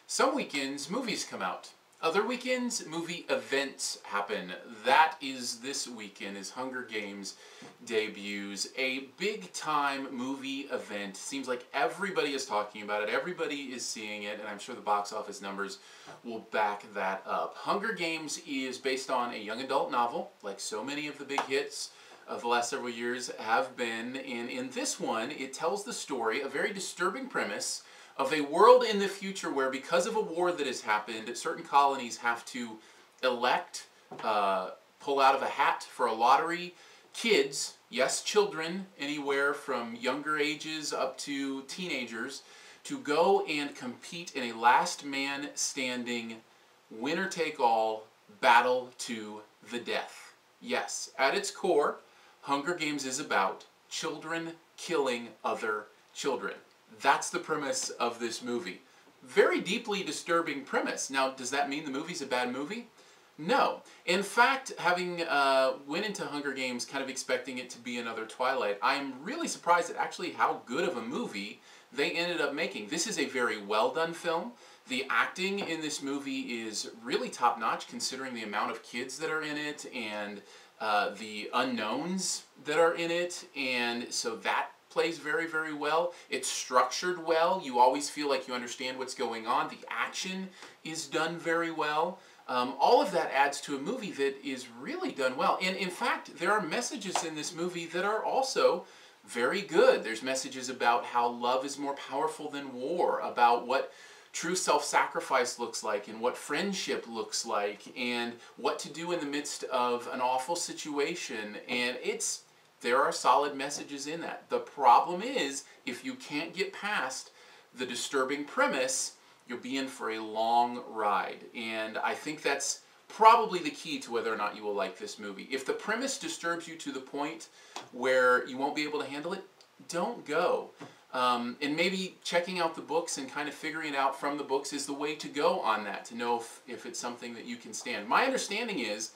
Some weekends, movies come out. Other weekends, movie events happen. That is this weekend as Hunger Games debuts. A big-time movie event. Seems like everybody is talking about it. Everybody is seeing it, and I'm sure the box office numbers will back that up. Hunger Games is based on a young adult novel, like so many of the big hits of the last several years have been. And in this one, it tells the story, a very disturbing premise, of a world in the future where, because of a war that has happened, certain colonies have to elect, pull out of a hat for a lottery, kids, yes, children, anywhere from younger ages up to teenagers, to go and compete in a last man standing, winner-take-all battle to the death. Yes, at its core, Hunger Games is about children killing other children. That's the premise of this movie. Very deeply disturbing premise. Now, does that mean the movie's a bad movie? No. In fact, having went into Hunger Games kind of expecting it to be another Twilight, I'm really surprised at actually how good of a movie they ended up making. This is a very well done film. The acting in this movie is really top-notch considering the amount of kids that are in it and the unknowns that are in it, and so that plays very, very well. It's structured well. You always feel like you understand what's going on. The action is done very well. All of that adds to a movie that is really done well. And in fact, there are messages in this movie that are also very good. There's messages about how love is more powerful than war, about what true self-sacrifice looks like and what friendship looks like and what to do in the midst of an awful situation. And there are solid messages in that. The problem is, if you can't get past the disturbing premise, you'll be in for a long ride. And I think that's probably the key to whether or not you will like this movie. If the premise disturbs you to the point where you won't be able to handle it, don't go. And maybe checking out the books and kind of figuring it out from the books is the way to go on that, to know if it's something that you can stand. My understanding is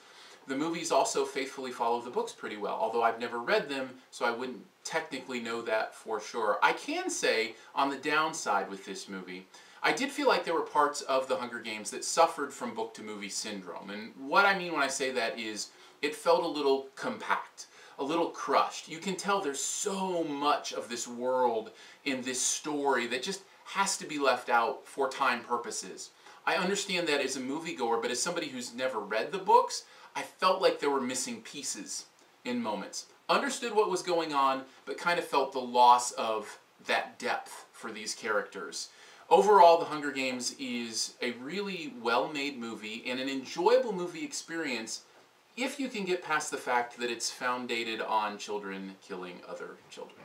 the movies also faithfully follow the books pretty well, although I've never read them, so I wouldn't technically know that for sure. I can say, on the downside with this movie, I did feel like there were parts of The Hunger Games that suffered from book-to-movie syndrome. And what I mean when I say that is, it felt a little compact, a little crushed. You can tell there's so much of this world in this story that just has to be left out for time purposes. I understand that as a moviegoer, but as somebody who's never read the books, I felt like there were missing pieces in moments. Understood what was going on, but kind of felt the loss of that depth for these characters. Overall, The Hunger Games is a really well-made movie and an enjoyable movie experience if you can get past the fact that it's founded on children killing other children.